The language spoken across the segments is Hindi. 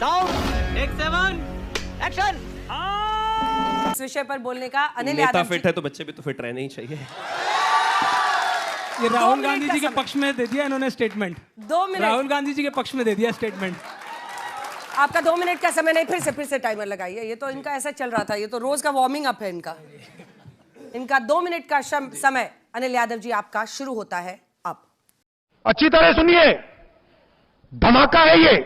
Sound take 7 action. इस विषय पर बोलने का अनिल नेता यादव फिट है तो बच्चे भी तो फिट रहने ही चाहिए। ये राहुल गांधी जी के पक्ष में दे दिया इन्होंने स्टेटमेंट। 2 मिनट राहुल गांधी जी के पक्ष में दे दिया स्टेटमेंट। आपका 2 मिनट का समय नहीं, फिर से टाइमर लगाइए। ये तो इनका ऐसा चल रहा था, ये तो रोज का वार्मिंग अप है इनका 2 मिनट का समय। अनिल यादव जी आपका शुरू होता है अब। अच्छी तरह सुनिए, धमाका है ये।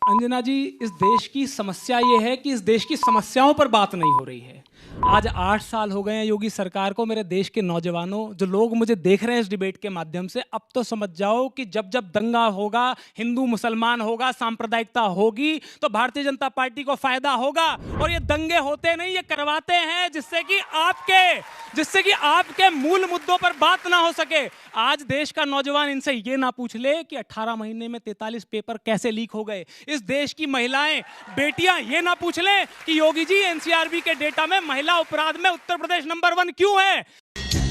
अंजना जी, इस देश की समस्या ये है कि इस देश की समस्याओं पर बात नहीं हो रही है। आज 8 साल हो गए हैं योगी सरकार को। मेरे देश के नौजवानों, जो लोग मुझे देख रहे हैं इस डिबेट के माध्यम से, अब तो समझ जाओ कि जब जब दंगा होगा, हिंदू मुसलमान होगा, सांप्रदायिकता होगी, तो भारतीय जनता पार्टी को फायदा होगा। और ये दंगे होते नहीं, ये करवाते हैं जिससे कि आपके मूल मुद्दों पर बात ना हो सके। आज देश का नौजवान इनसे ये ना पूछ ले कि 18 महीने में 43 पेपर कैसे लीक हो गए। इस देश की महिलाएं, बेटियां ये ना पूछ ले कि योगी जी एनसीआरबी के डेटा में महिला अपराध में उत्तर प्रदेश नंबर 1 क्यों है।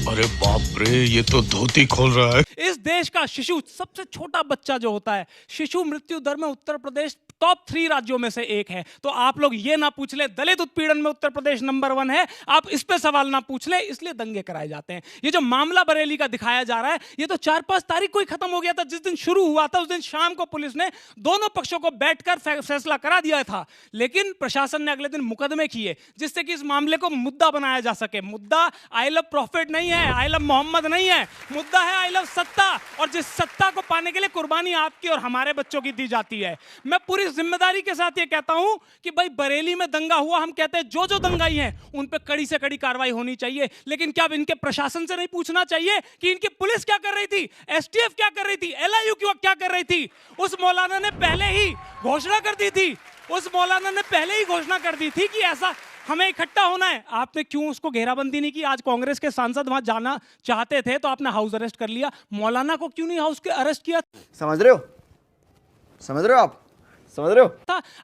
अरे बाप रे, ये तो धोती खोल रहा है। इस देश का शिशु, सबसे छोटा बच्चा जो होता है, शिशु मृत्यु दर में उत्तर प्रदेश टॉप 3 राज्यों में से एक है। तो आप लोग ये ना पूछ ले दलित उत्पीड़न में उत्तर प्रदेश नंबर 1 है, आप इस पे सवाल ना पूछ ले, इसलिए दंगे कराए जाते हैं। ये जो मामला बरेली का दिखाया जा रहा है, ये तो 4-5 तारीख को ही खत्म हो गया था। जिस दिन शुरू हुआ था उस दिन शाम को पुलिस ने दोनों पक्षों को बैठकर फैसला करा दिया था, लेकिन प्रशासन ने अगले दिन मुकदमे किए जिससे कि इस मामले को मुद्दा बनाया जा सके। मुद्दा आई लव प्रॉफिट नहीं है, आई लव मोहम्मद नहीं है, मुद्दा है आई लव सत्ता। और जिस सत्ता को पाने के लिए कुर्बानी आपकी और हमारे बच्चों की दी जाती है। मैं पूरी जिम्मेदारी के साथ ये कहता हूं कि भाई बरेली में दंगा हुआ, हम कहते हैं जो दंगाई हैं उन पे कड़ी से कड़ी कार्रवाई होनी चाहिए, लेकिन क्या इनके प्रशासन से नहीं पूछना चाहिए कि इनकी पुलिस क्या कर रही थी, एसटीएफ क्या कर रही थी, एलआईयू क्या कर रही थी। उस मौलाना ने पहले ही घोषणा कर दी थी कि ऐसा हमें इकट्ठा होना है। आपने क्यों उसको घेराबंदी नहीं की? आज कांग्रेस के सांसद वहां जाना चाहते थे तो आपने हाउस अरेस्ट कर लिया। मौलाना को क्यों नहीं हाउस के अरेस्ट किया? समझ रहे हो आप? समझ रहे हो?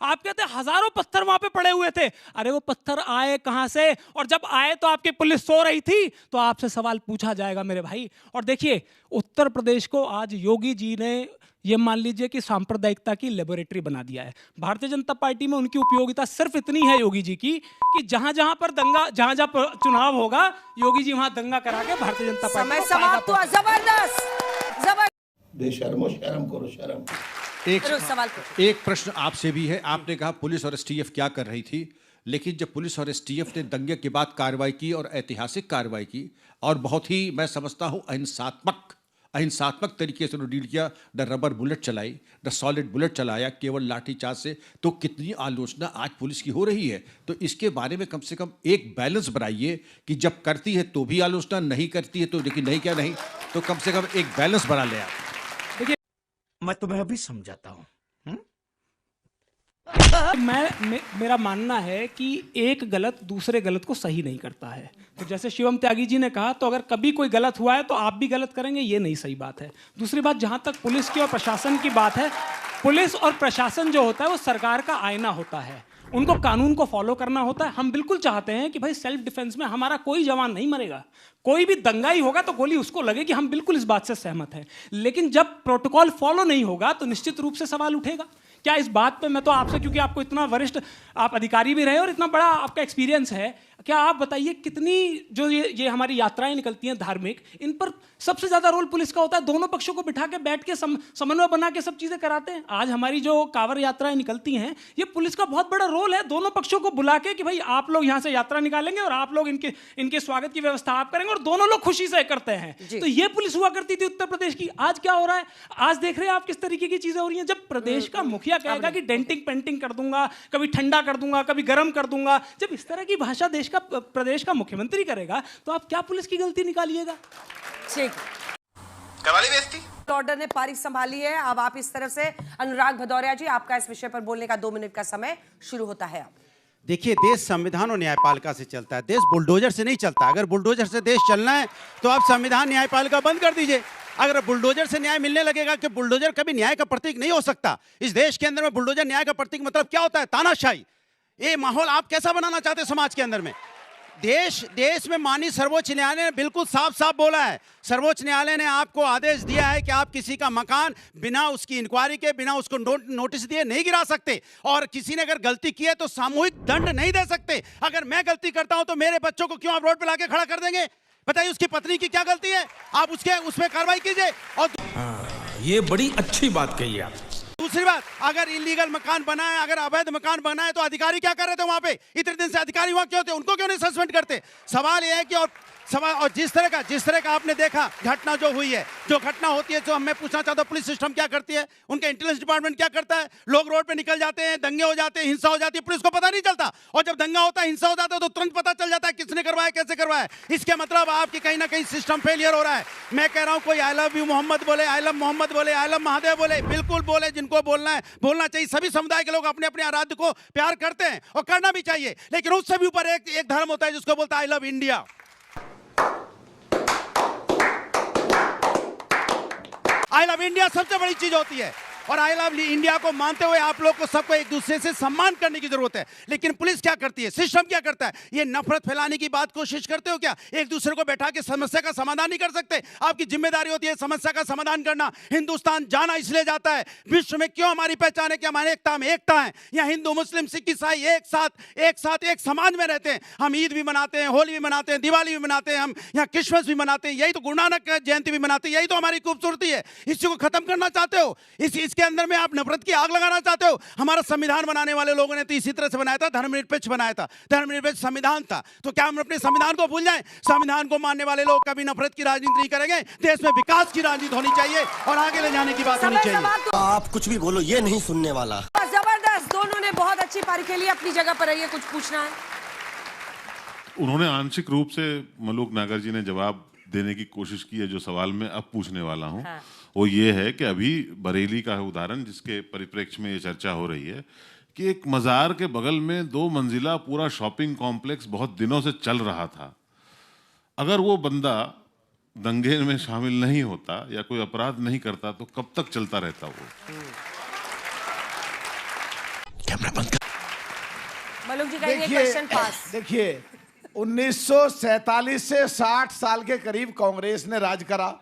आप कहते हजारों पत्थर वहां पे पड़े हुए थे। अरे वो पत्थर आए कहां से? और जब आए तो आपकी पुलिस सो रही थी, तो आपसे सवाल पूछा जाएगा मेरे भाई। और देखिए, उत्तर प्रदेश को आज योगी जी ने ये मान लीजिए कि सांप्रदायिकता की लेबोरेटरी बना दिया है। भारतीय जनता पार्टी में उनकी उपयोगिता सिर्फ इतनी है योगी जी की कि जहां पर दंगा, जहां चुनाव होगा, योगी जी वहां दंगा करा के भारतीय जनता पार्टी समय समाप्त हुआ। जबरदस्त। बेशर्मो, शर्म करो, शर्म। एक प्रश्न आपसे भी है। आपने कहा पुलिस और एसटीएफ क्या कर रही थी, लेकिन जब पुलिस और एसटीएफ ने दंगे के बाद कार्रवाई की और ऐतिहासिक कार्रवाई की और बहुत ही, मैं समझता हूं, अहिंसात्मक तरीके से डील किया, न रबर बुलेट चलाई, न सॉलिड बुलेट चलाया, केवल लाठीचार्ज से, तो कितनी आलोचना आज पुलिस की हो रही है। तो इसके बारे में कम से कम एक बैलेंस बनाइए कि जब करती है तो भी आलोचना, नहीं करती है तो लेकिन नहीं, तो कम से कम एक बैलेंस बना ले आप। मैं तुम्हें अभी समझाता हूं। मेरा मानना है कि एक गलत दूसरे गलत को सही नहीं करता है। तो जैसे शिवम त्यागी जी ने कहा, तो अगर कभी कोई गलत हुआ है तो आप भी गलत करेंगे, ये नहीं सही बात है। दूसरी बात, जहां तक पुलिस की और प्रशासन की बात है, पुलिस और प्रशासन जो होता है वो सरकार का आईना होता है। उनको कानून को फॉलो करना होता है। हम बिल्कुल चाहते हैं कि भाई सेल्फ डिफेंस में हमारा कोई जवान नहीं मरेगा, कोई भी दंगाई होगा तो गोली उसको लगेगी, हम बिल्कुल इस बात से सहमत हैं। लेकिन जब प्रोटोकॉल फॉलो नहीं होगा तो निश्चित रूप से सवाल उठेगा। क्या इस बात पे मैं तो आपसे, क्योंकि आपको इतना वरिष्ठ, आप अधिकारी भी रहे और इतना बड़ा आपका एक्सपीरियंस है, क्या आप बताइए कितनी जो ये हमारी यात्राएं निकलती हैं धार्मिक, इन पर सबसे ज्यादा रोल पुलिस का होता है। दोनों पक्षों को बिठा के बैठ के समन्वय बना के सब चीजें कराते हैं। आज हमारी जो कांवड़ यात्राएं निकलती हैं, ये पुलिस का बहुत बड़ा रोल है। दोनों पक्षों को बुला के कि भाई आप लोग यहाँ से यात्रा निकालेंगे और आप लोग इनके स्वागत की व्यवस्था आप करेंगे, और दोनों लोग खुशी से करते हैं। तो ये पुलिस हुआ करती थी उत्तर प्रदेश की। आज क्या हो रहा है? आज देख रहे हैं आप किस तरीके की चीजें हो रही हैं। जब प्रदेश का मुखिया कहेगा कि डेंटिंग पेंटिंग कर दूंगा, कभी ठंडा कर दूंगा, कभी गर्म कर दूंगा, जब इस तरह की भाषा प्रदेश का मुख्यमंत्री करेगा, तो आप क्या पुलिस की गलती निकालिएगा? ठीक, करवा ली बेइज्जती। ऑर्डर ने पारी संभाली है। अब आप इस तरफ से अनुराग भदौरिया जी, आपका इस विषय पर बोलने का 2 मिनट का समय शुरू होता है। अब देखिए, देश संविधान और न्यायपालिका से चलता है, देश बुलडोजर से नहीं चलता। अगर बुलडोजर से देश चलना है तो आप संविधान न्यायपालिका बंद कर दीजिए। अगर बुलडोजर से न्याय मिलने लगेगा, कि बुलडोजर कभी न्याय का प्रतीक नहीं हो सकता। इस देश के अंदर में बुलडोजर न्याय का प्रतीक मतलब क्या होता है? तानाशाही। ये माहौल आप कैसा बनाना चाहते हैं समाज के अंदर में? देश में माननीय सर्वोच्च न्यायालय ने बिल्कुल साफ साफ बोला है। सर्वोच्च न्यायालय ने आपको आदेश दिया है कि आप किसी का मकान बिना उसकी इंक्वायरी के, बिना उसको नोटिस दिए नहीं गिरा सकते, और किसी ने अगर गलती की है तो सामूहिक दंड नहीं दे सकते। अगर मैं गलती करता हूं तो मेरे बच्चों को क्यों आप रोड पे लाके खड़ा कर देंगे? बताइए उसकी पत्नी की क्या गलती है, आप उसमें कार्रवाई कीजिए। और ये बड़ी अच्छी बात कही आप। दूसरी बात, अगर इलीगल मकान बना है, अगर अवैध मकान बना है, तो अधिकारी क्या कर रहे थे वहां पे? इतने दिन से अधिकारी वहां क्यों थे? उनको क्यों नहीं सस्पेंड करते? सवाल यह है कि और जिस तरह का आपने देखा घटना जो हुई है, जो घटना होती है, जो मैं पूछना चाहता हूं पुलिस सिस्टम क्या करती है, उनका इंटेलिजेंस डिपार्टमेंट क्या करता है? लोग रोड पे निकल जाते हैं, दंगे हो जाते हैं, हिंसा हो जाती है, पुलिस को पता नहीं चलता, और जब दंगा होता है, हिंसा हो जाता है, तो तुरंत पता चल जाता है किसने करवाया, कैसे करवाया। इसके मतलब आपकी कहीं ना कहीं सिस्टम फेलियर हो रहा है। मैं कह रहा हूं कोई आई लव यू मोहम्मद बोले, आई लव मोहम्मद बोले, आई लव महादेव बोले, बिल्कुल बोले, जिनको बोलना है बोलना चाहिए। सभी समुदाय के लोग अपने अपने आराध्य को प्यार करते हैं और करना भी चाहिए, लेकिन उससे भी ऊपर एक धर्म होता है जिसको बोलता है I love India. I love India सबसे बड़ी चीज होती है, और आई लव इंडिया को मानते हुए आप लोग को सबको एक दूसरे से सम्मान करने की जरूरत है। लेकिन पुलिस क्या करती है, सिस्टम क्या करता है? ये नफरत फैलाने की बात कोशिश करते हो क्या? एक दूसरे को बैठा के समस्या का समाधान नहीं कर सकते? आपकी जिम्मेदारी होती है समस्या का समाधान करना। हिंदुस्तान जाना इसलिए जाता है, विश्व में क्यों हमारी पहचान है कि हमारे एकता में एकता है। यहाँ हिंदू मुस्लिम सिख ईसाई एक साथ एक समाज में रहते हैं। हम ईद भी मनाते हैं, होली भी मनाते हैं, दिवाली भी मनाते हैं, हम यहाँ क्रिसमस भी मनाते हैं, यही तो गुरु नानक जयंती भी मनाते हैं, यही तो हमारी खूबसूरती है। इसी को खत्म करना चाहते हो? इसके अंदर में आप नफरत की आग लगाना चाहते हो? हमारा संविधान बनाने वाले लोगों ने तो इसी तरह से बनाया था, धर्मनिरपेक्ष बनाया था, धर्मनिरपेक्ष संविधान था। तो क्या हम अपने संविधान को भूल जाएं? संविधान को मानने वाले लोग कभी नफरत की राजनीति नहीं करेंगे। देश में विकास की राजनीति होनी चाहिए और आगे ले जाने की बात होनी चाहिए। आप कुछ भी बोलो, ये नहीं सुनने वाला। जबरदस्त, दोनों ने बहुत अच्छी पारी खेली। अपनी जगह पर रहिए, कुछ पूछना है? उन्होंने आंशिक रूप से मलूक नागर जी ने जवाब देने की कोशिश की है। जो सवाल मैं अब पूछने वाला हूं वो ये है कि अभी बरेली का है उदाहरण, जिसके परिप्रेक्ष्य में ये चर्चा हो रही है कि एक मज़ार के बगल में 2 मंजिला पूरा शॉपिंग कॉम्प्लेक्स बहुत दिनों से चल रहा था। अगर वो बंदा दंगे में शामिल नहीं होता या कोई अपराध नहीं करता तो कब तक चलता रहता वो? मलूक जी कहेंगे क्वेश्चन पास। देखिए 1947 से 60 साल के करीब कांग्रेस ने राज करा,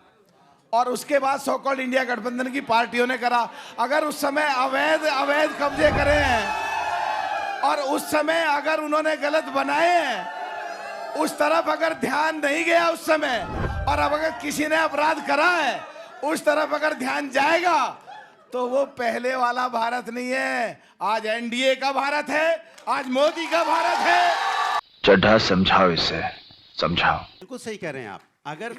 और उसके बाद सो कॉल्ड इंडिया गठबंधन की पार्टियों ने करा। अगर उस समय अवैध कब्जे करे हैं और उस समय अगर उन्होंने गलत बनाए हैं, उस तरफ अगर ध्यान नहीं गया उस समय, और अब अगर किसी ने अपराध करा है उस तरफ अगर ध्यान जाएगा, तो वो पहले वाला भारत नहीं है। आज एनडीए का भारत है, आज मोदी का भारत है। चड्ढा समझाओ, इसे समझाओ। बिल्कुल सही कह रहे हैं आप। अगर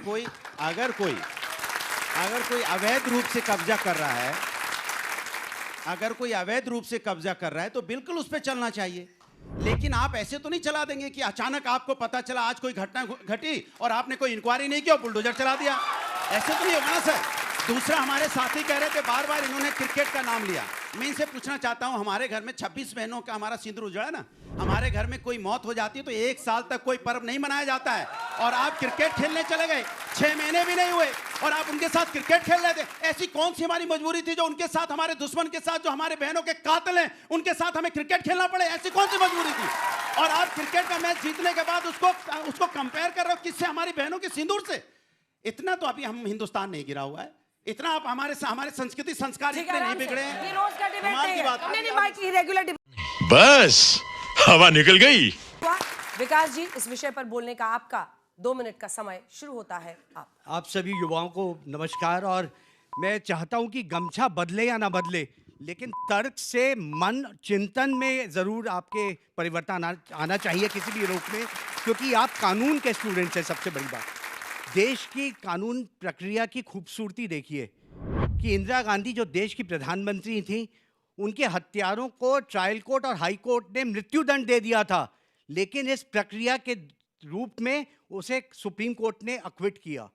कोई अवैध रूप से कब्जा कर रहा है, अगर कोई अवैध रूप से कब्जा कर रहा है तो बिल्कुल उस पर चलना चाहिए। लेकिन आप ऐसे तो नहीं चला देंगे कि अचानक आपको पता चला आज कोई घटना घटी और आपने कोई इंक्वायरी नहीं की और बुलडोजर चला दिया। ऐसे तो नहीं होगा ना सर। दूसरा, हमारे साथी कह रहे थे बार बार इन्होंने क्रिकेट का नाम लिया। मैं इनसे पूछना चाहता हूं, हमारे घर में 26 बहनों का हमारा सिंदूर उजड़ा है ना। हमारे घर में कोई मौत हो जाती है तो 1 साल तक कोई पर्व नहीं मनाया जाता है, और आप क्रिकेट खेलने चले गए, 6 महीने भी नहीं हुए और आप उनके साथ क्रिकेट खेल रहे थे। ऐसी कौन सी हमारी मजबूरी थी जो उनके साथ, हमारे दुश्मन के साथ, जो हमारे बहनों के कातिल हैं, उनके साथ हमें क्रिकेट खेलना पड़े? ऐसी कौन सी मजबूरी थी? और आप क्रिकेट का मैच जीतने के बाद उसको कंपेयर कर रहे हो किससे? हमारी बहनों के सिंदूर से। इतना तो अभी हम हिंदुस्तान नहीं गिरा हुआ है, इतना आप हमारे संस्कृति संस्कार इतने नहीं बिगड़े हैं। ये रोज का डिबेट की बात नहीं, माइक की रेगुलर डिबेट। बस हवा निकल गई। विकास जी, इस विषय पर बोलने का आपका 2 मिनट का समय शुरू होता है। आप सभी युवाओं को नमस्कार। और मैं चाहता हूं कि गमछा बदले या ना बदले, लेकिन तर्क से मन चिंतन में जरूर आपके परिवर्तन आना चाहिए किसी भी रूप में, क्योंकि आप कानून के स्टूडेंट्स हैं। सबसे बड़ी बात, देश की कानून प्रक्रिया की खूबसूरती देखिए कि इंदिरा गांधी जो देश की प्रधानमंत्री थी, उनके हत्यारों को ट्रायल कोर्ट और हाई कोर्ट ने मृत्युदंड दे दिया था, लेकिन इस प्रक्रिया के रूप में उसे सुप्रीम कोर्ट ने अक्विट किया।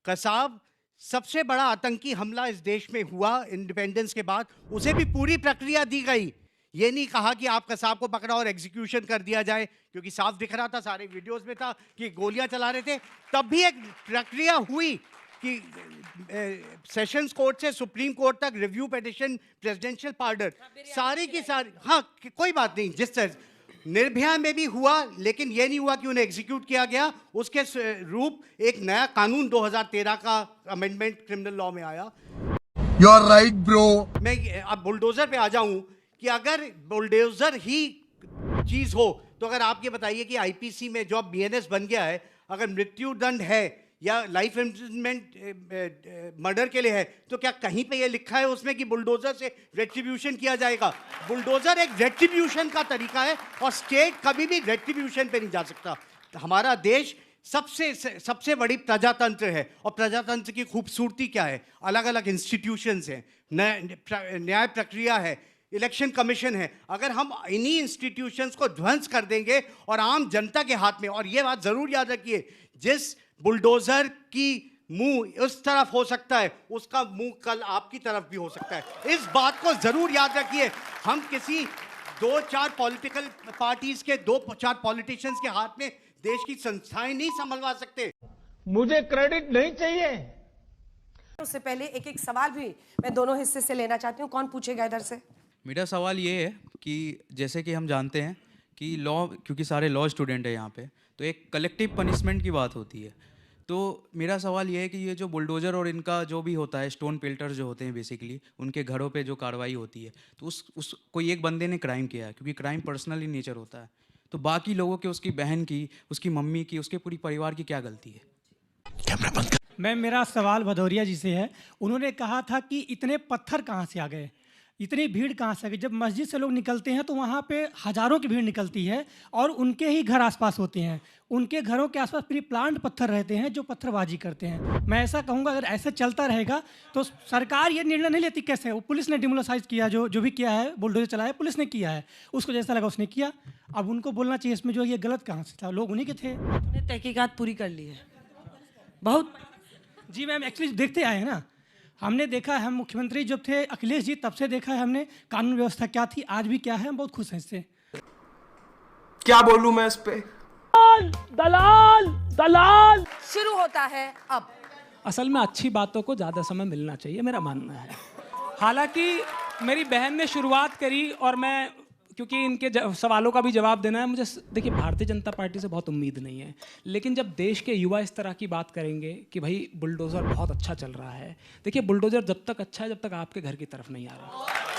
कसाब सबसे बड़ा आतंकी हमला इस देश में हुआ इंडिपेंडेंस के बाद, उसे भी पूरी प्रक्रिया दी गई। ये नहीं कहा कि आप कसाब को पकड़ा और एग्जीक्यूशन कर दिया जाए, क्योंकि साफ दिख रहा था, सारे वीडियोस में था कि गोलियां चला रहे थे। तब भी एक प्रक्रिया हुई कि सेशंस कोर्ट से सुप्रीम कोर्ट तक रिव्यू पिटिशन, प्रेसिडेंशियल पार्डर, सारी की सारी। हाँ, कोई बात नहीं, जिस तरह निर्भया में भी हुआ, लेकिन यह नहीं हुआ कि उन्हें एग्जीक्यूट किया गया। उसके रूप एक नया कानून 2013 का अमेंडमेंट क्रिमिनल लॉ में आया। You are right bro. मैं अब बुलडोजर पे आ जाऊं कि अगर बुलडोजर ही चीज हो तो अगर आप ये बताइए कि आईपीसी में जो बीएनएस बन गया है, अगर मृत्यु दंड है या लाइफ इम्प्रिजनमेंट मर्डर के लिए है, तो क्या कहीं पे ये लिखा है उसमें कि बुलडोजर से रेट्रीब्यूशन किया जाएगा? बुलडोजर एक रेट्रीब्यूशन का तरीका है और स्टेट कभी भी रेट्रीब्यूशन पे नहीं जा सकता। हमारा देश सबसे बड़ी प्रजातंत्र है और प्रजातंत्र की खूबसूरती क्या है? अलग अलग इंस्टीट्यूशंस हैं, न्याय प्रक्रिया है, इलेक्शन कमीशन है। अगर हम इन्हीं इंस्टीट्यूशंस को ध्वंस कर देंगे और आम जनता के हाथ में, और ये बात जरूर याद रखिए, जिस बुलडोजर की मुंह उस तरफ हो सकता है, उसका मुंह कल आपकी तरफ भी हो सकता है। इस बात को जरूर याद रखिए। हम किसी 2-4 पॉलिटिकल पार्टीज के 2-4 पॉलिटिशियंस के हाथ में देश की संस्थाएं नहीं संभलवा सकते। मुझे क्रेडिट नहीं चाहिए। उससे पहले एक एक सवाल भी मैं दोनों हिस्से से लेना चाहती हूँ। कौन पूछेगा इधर से? मेरा सवाल ये है कि जैसे कि हम जानते हैं कि लॉ, क्योंकि सारे लॉ स्टूडेंट हैं यहाँ पे, तो एक कलेक्टिव पनिशमेंट की बात होती है। तो मेरा सवाल ये है कि ये जो बुलडोजर और इनका जो भी होता है, स्टोन पेल्टर जो होते हैं बेसिकली, उनके घरों पे जो कार्रवाई होती है, तो उस कोई एक बंदे ने क्राइम किया है, क्योंकि क्राइम पर्सनल इन नेचर होता है, तो बाकी लोगों के, उसकी बहन की, उसकी मम्मी की, उसके पूरी परिवार की क्या गलती है? मेरा सवाल भदौरिया जी से है। उन्होंने कहा था कि इतने पत्थर कहाँ से आ गए, इतनी भीड़ कहाँ से आ गई? जब मस्जिद से लोग निकलते हैं तो वहाँ पे हज़ारों की भीड़ निकलती है और उनके ही घर आसपास होते हैं। उनके घरों के आसपास प्री प्लांट पत्थर रहते हैं जो पत्थरबाजी करते हैं। मैं ऐसा कहूँगा, अगर ऐसे चलता रहेगा तो सरकार ये निर्णय नहीं लेती कैसे? वो पुलिस ने डिमोलाइज किया, जो भी किया है, बुलडोजर चलाया पुलिस ने किया है, उसको जैसा लगा उसने किया। अब उनको बोलना चाहिए इसमें जो ये गलत कहाँ से था, लोग उन्हीं के थे। तहकीकात पूरी कर ली है बहुत। जी मैम, एक्चुअली देखते आए हैं ना, हमने देखा है, हम मुख्यमंत्री जब थे अखिलेश जी, तब से देखा है हमने कानून व्यवस्था क्या थी, आज भी क्या है। हम बहुत खुश हैं इससे। क्या बोलूं मैं इस पे? दलाल दलाल शुरू होता है अब। असल में अच्छी बातों को ज़्यादा समय मिलना चाहिए, मेरा मानना है। हालांकि मेरी बहन ने शुरुआत करी और मैं, क्योंकि इनके सवालों का भी जवाब देना है मुझे। देखिए, भारतीय जनता पार्टी से बहुत उम्मीद नहीं है, लेकिन जब देश के युवा इस तरह की बात करेंगे कि भाई बुलडोज़र बहुत अच्छा चल रहा है, देखिए बुलडोज़र जब तक अच्छा है जब तक आपके घर की तरफ नहीं आ रहा।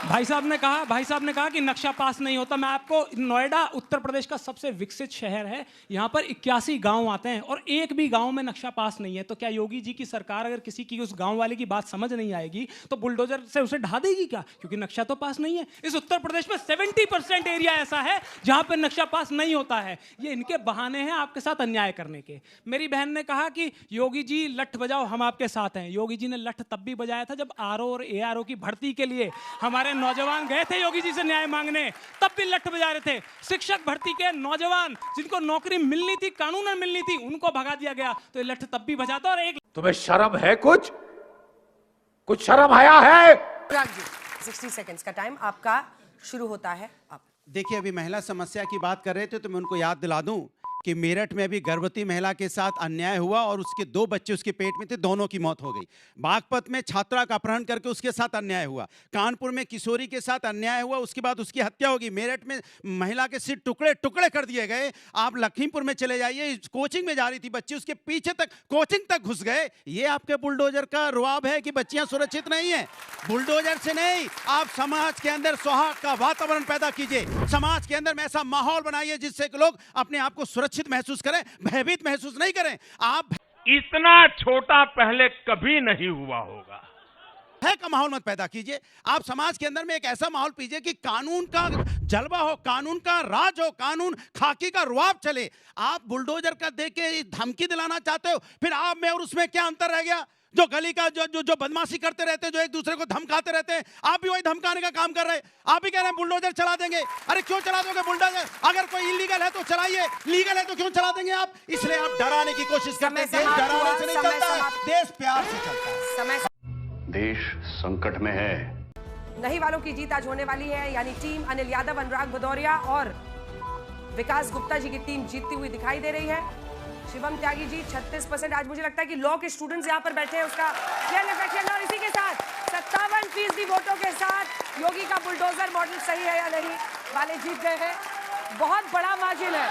भाई साहब ने कहा कि नक्शा पास नहीं होता। मैं आपको, नोएडा उत्तर प्रदेश का सबसे विकसित शहर है, यहाँ पर 81 गांव आते हैं और एक भी गांव में नक्शा पास नहीं है। तो क्या योगी जी की सरकार अगर किसी की, उस गांव वाले की बात समझ नहीं आएगी तो बुलडोजर से उसे ढा देगी क्या? क्योंकि नक्शा तो पास नहीं है। इस उत्तर प्रदेश में 70% एरिया ऐसा है जहां पर नक्शा पास नहीं होता है। ये इनके बहाने हैं आपके साथ अन्याय करने के। मेरी बहन ने कहा कि योगी जी लठ बजाओ, हम आपके साथ हैं। योगी जी ने लठ तब भी बजाया था जब आरओ और एआरओ की भर्ती के लिए हमारे नौजवान गए थे योगी जी से न्याय मांगने, तब भी लठ बजा रहे थे। शिक्षक भर्ती के नौजवान जिनको नौकरी मिलनी थी, कानूनन मिलनी थी, उनको भगा दिया गया, तो ये लठ तब भी बजाता। और एक, तुम्हें शर्म है? कुछ शर्म आया है? 60 सेकंड्स का टाइम आपका शुरू होता है अब। देखिए, अभी महिला समस्या की बात कर रहे थे तो मैं उनको याद दिला दूं कि मेरठ में अभी गर्भवती महिला के साथ अन्याय हुआ और उसके 2 बच्चे उसके पेट में थे, दोनों की मौत हो गई। बागपत में छात्रा का अपहरण करके उसके साथ अन्याय हुआ। कानपुर में किशोरी के साथ अन्याय हुआ, उसके बाद उसकी हत्या होगी। मेरठ में महिला के सिर टुकड़े टुकड़े कर दिए गए। आप लखीमपुर में चले जाइए, कोचिंग में जा रही थी बच्ची, उसके पीछे तक कोचिंग तक घुस गए। ये आपके बुलडोजर का रुआब है कि बच्चियां सुरक्षित नहीं है? बुलडोजर से नहीं, आप समाज के अंदर सौहार्द का वातावरण पैदा कीजिए, समाज के अंदर में ऐसा माहौल बनाइए जिससे लोग अपने आप को सुरक्षित महसूस करें, भयभीत महसूस नहीं करें। आप इतना छोटा पहले कभी नहीं हुआ होगा। भय का माहौल मत पैदा कीजिए। आप समाज के अंदर में एक ऐसा माहौल पीजिए कि कानून का जलवा हो, कानून का राज हो, कानून खाकी का रुआब चले। आप बुलडोजर का देख के धमकी दिलाना चाहते हो, फिर आप में और उसमें क्या अंतर रह गया? जो गली का जो बदमाशी करते रहते हैं, जो एक दूसरे को धमकाते रहते हैं, आप भी वही धमकाने का काम कर रहे हैं। आप भी कह रहे हैं बुलडोजर चला देंगे। अरे क्यों चला दोगे बुलडोजर? अगर कोई इलीगल है तो चलाइए, लीगल है तो क्यों चला देंगे आप? इसलिए आप डराने की कोशिश करते हैं। देश डराने से नहीं चलता है, देश प्यार से चलता है। देश संकट में है। नहीं वालों की जीत आज होने वाली है, यानी टीम अनिल यादव, अनुराग भदौरिया और विकास गुप्ता जी की टीम जीतती हुई दिखाई दे रही है। शिवम त्यागी जी 36%। आज मुझे लगता है कि लॉ के स्टूडेंट्स यहाँ पर बैठे हैं, उसका क्लियर रिफ्लेक्शन। और इसी के साथ 57% वोटों के साथ योगी का बुलडोजर मॉडल सही है या नहीं वाले जीत गए हैं। बहुत बड़ा मार्जिन है।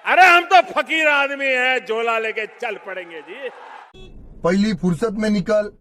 अरे हम तो फकीर आदमी हैं, झोला लेके चल पड़ेंगे जी। पहली फुर्सत में निकल